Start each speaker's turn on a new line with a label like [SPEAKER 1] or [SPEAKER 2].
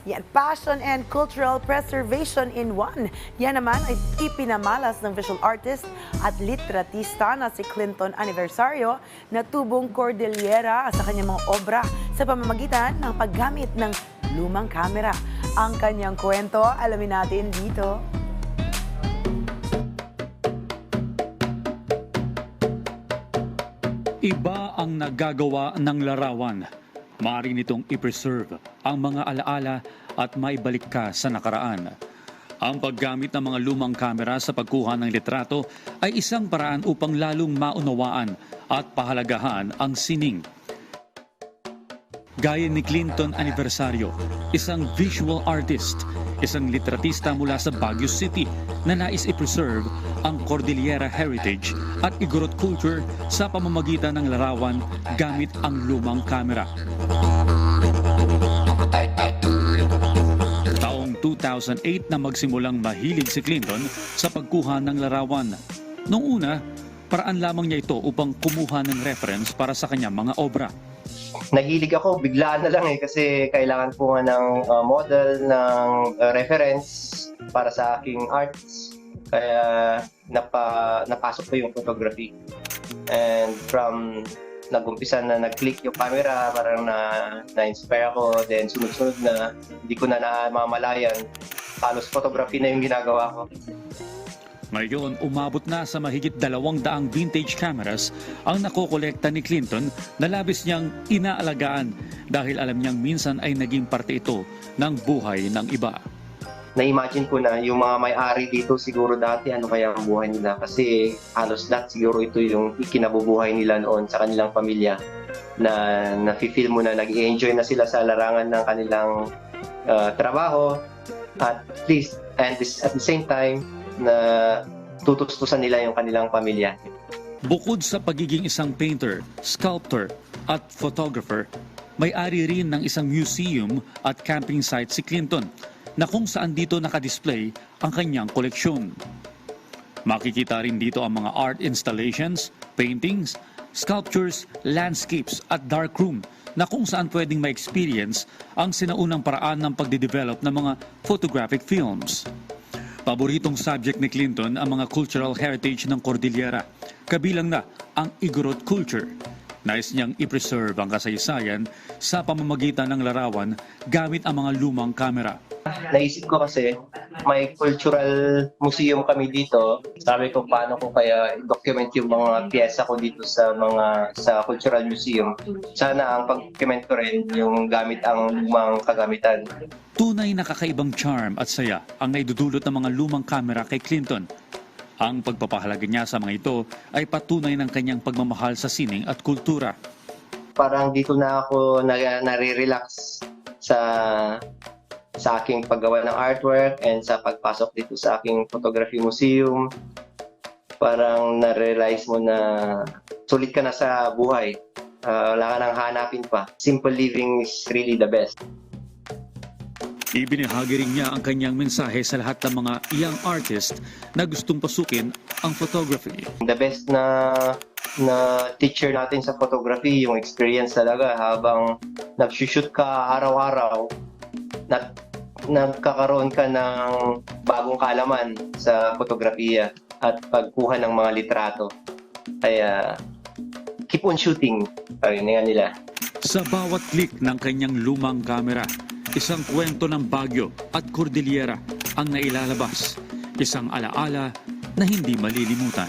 [SPEAKER 1] Yan, passion and cultural preservation in one. Yan naman ay ipinamalas ng visual artist at litratista na si Clinton Aniversario na tubong Cordillera sa kanyang mga obra sa pamamagitan ng paggamit ng lumang kamera. Ang kanyang kwento, alamin natin dito.
[SPEAKER 2] Iba ang nagagawa ng larawan. Maaari nitong i-preserve ang mga alaala at maibalik ka sa nakaraan. Ang paggamit ng mga lumang kamera sa pagkuha ng litrato ay isang paraan upang lalong maunawaan at pahalagahan ang sining. Gaya ni Clinton Aniversario, isang visual artist, isang litratista mula sa Baguio City na nais i-preserve ang Cordillera heritage at igorot culture sa pamamagitan ng larawan gamit ang lumang kamera. Taong 2008 na magsimulang mahilig si Clinton sa pagkuha ng larawan. Noong una, paraan lamang niya ito upang kumuha ng reference para sa kanyang mga obra.
[SPEAKER 3] Nahilig ako, biglaan na lang kasi kailangan ko nga ng model, ng reference para sa aking arts. Kaya napasok ko yung photography. And from nag-umpisa na nag-click yung camera, parang na-inspire ako. Then sunod-sunod na, hindi ko na namamalayan. Halos photography na yung ginagawa ko.
[SPEAKER 2] Ngayon, umabot na sa mahigit 200 vintage cameras ang nakokolekta ni Clinton na labis niyang inaalagaan dahil alam niyang minsan ay naging parte ito ng buhay ng iba.
[SPEAKER 3] Na-imagine ko na yung mga may-ari dito siguro dati ano kaya ang buhay nila kasi halos lahat siguro ito yung ikinabubuhay nila noon sa kanilang pamilya na nafe-feel mo na nag-enjoy na sila sa larangan ng kanilang trabaho at least and at the same time na tutustusan nila yung kanilang pamilya.
[SPEAKER 2] Bukod sa pagiging isang painter, sculptor at photographer, may-ari rin ng isang museum at camping site si Clinton na kung saan dito nakadisplay ang kanyang koleksyon. Makikita rin dito ang mga art installations, paintings, sculptures, landscapes at darkroom na kung saan pwedeng ma-experience ang sinaunang paraan ng pagde-develop ng mga photographic films. Paboritong subject ni Clinton ang mga cultural heritage ng Cordillera, kabilang na ang igorot culture. Nais niyang i-preserve ang kasaysayan sa pamamagitan ng larawan gamit ang mga lumang kamera.
[SPEAKER 3] Naisip ko kasi may cultural museum kami dito. Sabi ko paano ko kaya document yung mga piyesa ko dito sa cultural museum. Sana ang pag-document ko rin yung gamit ang lumang kagamitan.
[SPEAKER 2] Tunay na kakaibang charm at saya ang naidudulot ng mga lumang kamera kay Clinton. Ang pagpapahalaga niya sa mga ito ay patunay ng kanyang pagmamahal sa sining at kultura.
[SPEAKER 3] Parang dito na ako nare-relax sa aking paggawa ng artwork and sa pagpasok dito sa aking photography museum. Parang na-realize mo na sulit ka na sa buhay. Wala ka nang hanapin pa. Simple living is really the best.
[SPEAKER 2] Ibinahagi rin niya ang kanyang mensahe sa lahat ng mga young artist na gustong pasukin ang photography.
[SPEAKER 3] The best na teacher natin sa photography, yung experience talaga habang nag-shoot ka araw-araw, nagkakaroon ka ng bagong kaalaman sa fotografiya at pagkuha ng mga litrato. Kaya keep on shooting, sabi nga nila.
[SPEAKER 2] Sa bawat click ng kanyang lumang kamera, isang kwento ng Baguio at Cordillera ang nailalabas, isang alaala na hindi malilimutan.